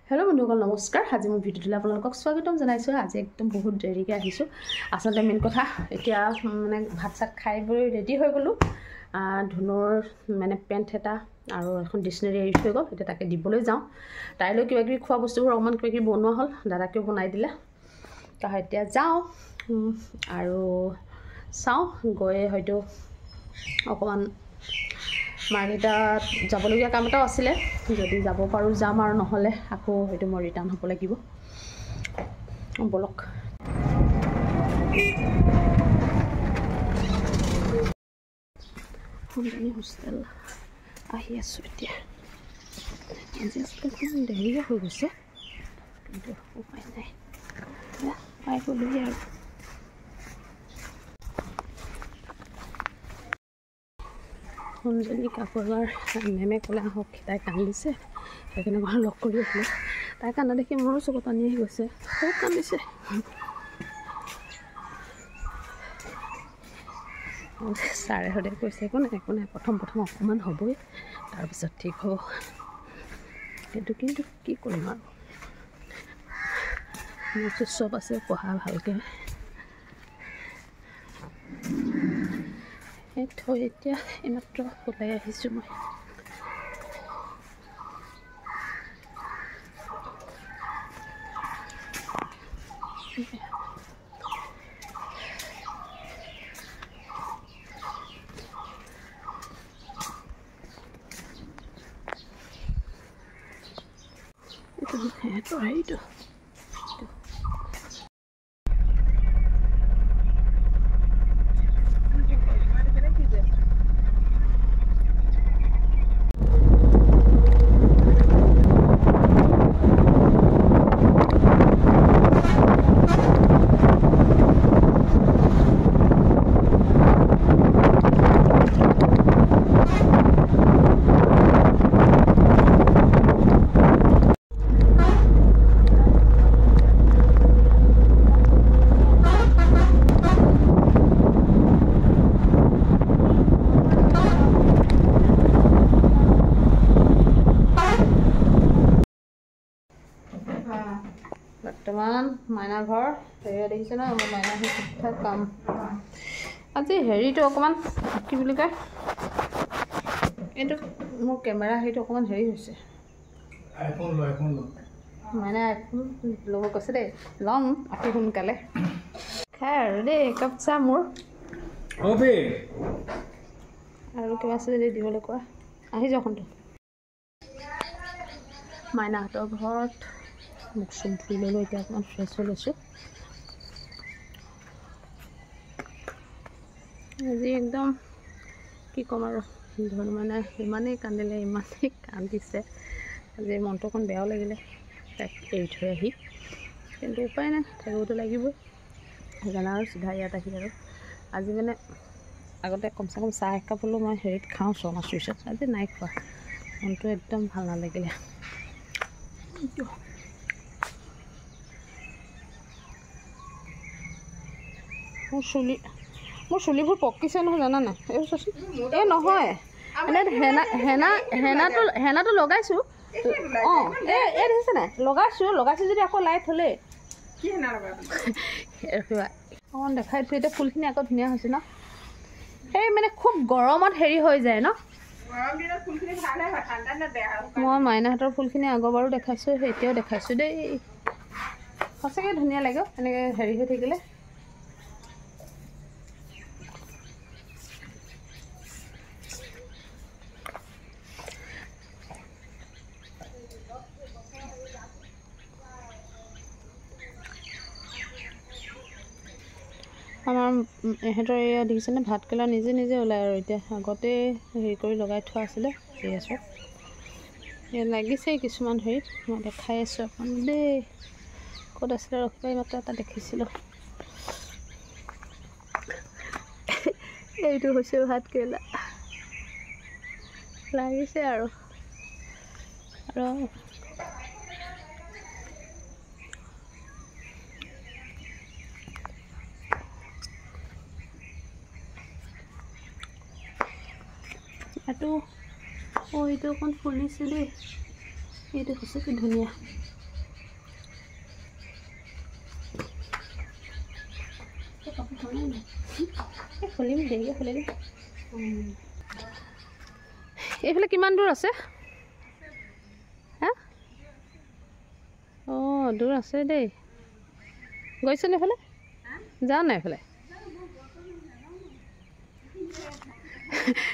hello बंधुসকল नमस्कार आज मैं भिडिओ आपलोक स्वागतम जानाइছো आज एकदम बहुत देरिके आहिছো आसलते मेन कथा एतिया माने भात सात खाइ बৈ रेडी হৈ গলো ধুনৰ মানে পেন্ট এটা আৰু এখন ডিকশনাৰি ইউজ হৈ গল এটা তাকে দিবলৈ যাও তাইলৈ কিবা কিবি খোৱা বস্তুবোৰ অকমান কিবা কিবি বনোৱা হল দাদাকে বনাই দিলে তা এতিয়া যাও আৰু চাও গয়ে হয়তো অকমান মাৰ্কেটত যাবলগীয়া কাম এটা আছিল যদি যাব পাৰো যাম আৰু নহলে আকৌ হয়তো মই ৰিটাৰ্ণ হ'ব লাগিব বলক আমি হোস্টেল আহি আছো এতিয়া জাস্ট কোন দেৰি হৈ গৈছে কিন্তু উপায় নাই পাই গ'লো আৰু শুনজনী কাপোৰৰ মেমে ক'লে আহক তাই কান্দিছে সেইকাৰণে ঘৰ লগ কৰি আহিলে তাই কান্দা দেখি মোৰো চকু পানী আহি গৈছে খুব কান্দিছে ছাৰে সদায় কৈছে একো নাই প্ৰথম অকণমান হ'বই তাৰপিছত ঠিক হ'ব কিন্তু কি কৰিম আৰু মোৰ চব আছে পঢ়া ভালকৈ থৈ এতিয়া এইমাত্ৰ ওলাই আহিছোঁ মই এইটো হেৰিটো বৰ্তমান মাইনা ঘৰ হেৰি দেখিছে না মোৰ মাইনা ঠিক কাম আজি হেৰিটো অকমান কি বুলি কয় এইটো মোৰ কেমেৰা হেৰিটো অকমান হেৰি হৈছে আইফোন মাইনা আইফোন ল'ব কৈছে দেই ল'ম অতি সোনকালে খাই আৰু দেই একাপ চাহ মোৰ আৰু কিবা আছে যদি দিবলৈ কোৱা আহি যাওক মাইনাহঁতৰ ঘৰত মুখ চুখ ধুই ল'লোঁ এতিয়া অকণমান ফ্ৰেছ হৈ লৈছোঁ আজি একদম কি ক'ম আৰু ধৰ মানে ইমানেই কান্দিলে ইমানেই কান্দিছে আজি মনটো অকণ বেয়াও লাগিলে তাক এৰি থৈ আহি কিন্তু উপায় নাই থাকিবতো লাগিবই সেইকাৰণে আৰু চিধা ইয়াত আহি আৰু আজি মানে আগতে কমচে কম চাহ একাপ হ'লেও মই হেৰিত খাওঁ শৰ্মা চুইচত আজি নাই খোৱা মনটো একদম ভাল নালাগিলে মোৰ চুলিবোৰ পকিছে নহয় জানা নাই এই চাচোন এই নহয় এনে হেনাটো লগাইছোঁ অঁ এই দেখিছে নাই লগাইছোঁ যদি আকৌ লাইট হ'লে অকণমান দেখাই দিছোঁ এতিয়া ফুলখিনি আকৌ ধুনীয়া হৈছে ন সেই মানে খুব গৰমত হেৰি হৈ যায় ন মই মাইনাহঁতৰ ফুলখিনি আগৰবাৰো দেখাইছোঁ এতিয়াও দেখাইছোঁ দেই সঁচাকৈ ধুনীয়া লাগে এনেকৈ হেৰি হৈ থাকিলে আমাৰ ইহঁতৰ এয়া দেখিছেনে ভাতকেৰেলা নিজে ওলায় আৰু এতিয়া আগতে হেৰি কৰি লগাই থোৱা আছিলে দি আছোঁ লাগিছে কিছুমান হেৰিত মই দেখাই আছোঁ অকণ দেই ক'ত আছিলে ৰখিবা মাত্ৰ এটা দেখিছিলোঁ এইটো হৈছে ভাতকেৰেলা লাগিছে আৰু এইটো অ এইটো অকণ ফুলিছে দেই এইটো সঁচাকৈ ধুনীয়া খুলিম দেৰিকৈ খুলিম এইফালে কিমান দূৰ আছে হা অঁ দূৰ আছে দেই গৈছেনে এইফালে যাওঁ নাই এইফালে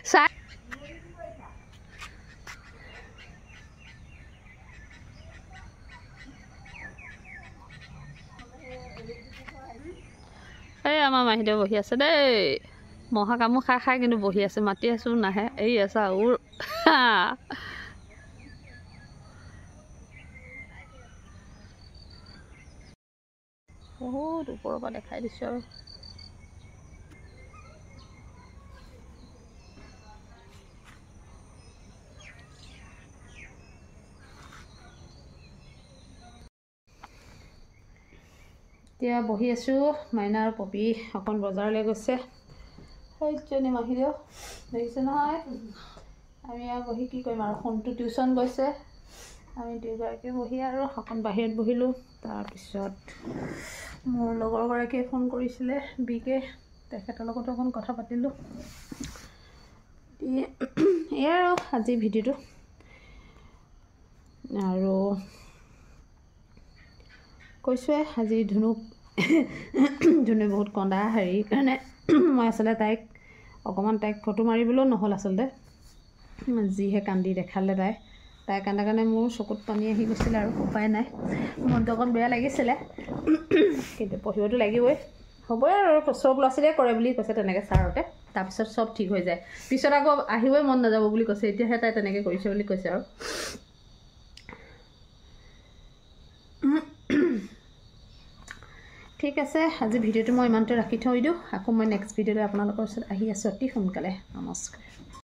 চাই এই আমাৰ মাহীদেউ বহি আছে দেই মহা কামো খাই খাই কিন্তু বহি আছে মাতি আছোঁ নাহে এই আছা উৰ বহুত ওপৰৰ পৰা দেখাই দিছোঁ আৰু এতিয়া বহি আছোঁ মাইনা আৰু পপি অকণ বজাৰলৈ গৈছে সেইজনী মাহীদেউ দেখিছে নহয় আমি আৰু বহি কি কৰিম আৰু ফোনটো টিউশ্যন গৈছে আমি দুয়োগৰাকী বহি আৰু অকণ বাহিৰত বহিলোঁ তাৰপিছত মোৰ লগৰগৰাকীয়ে ফোন কৰিছিলে বিকে তেখেতৰ লগতো অকণ কথা পাতিলোঁ এয়াই আৰু আজি ভিডিঅ'টো আৰু কৈছোঁৱে আজি ধুনুক ধুনুৱে বহুত কন্দা হেৰি কাৰণে মই আচলতে তাইক ফটো মাৰিবলৈও নহ'ল আচলতে যিহে কান্দি দেখালে তাই কান্দা কাৰণে মোৰ চকুত পানী আহি গৈছিলে আৰু উপায় নাই মনটো অকণ বেয়া লাগিছিলে কিন্তু পঢ়িবতো লাগিবই হ'বই আৰু চব ল'ৰা ছোৱালীয়ে কৰে বুলি কৈছে তেনেকৈ ছাৰতে তাৰপিছত চব ঠিক হৈ যায় পিছত আকৌ আহিবই মন নাযাব বুলি কৈছে এতিয়াহে তাই তেনেকৈ কৰিছে বুলি কৈছে আৰু ঠিক আছে আজি ভিডিঅ'টো মই ইমানতে ৰাখি থৈ দিওঁ আকৌ মই নেক্সট ভিডিঅ'লৈ আপোনালোকৰ ওচৰত আহি আছোঁ অতি সোনকালে নমস্কাৰ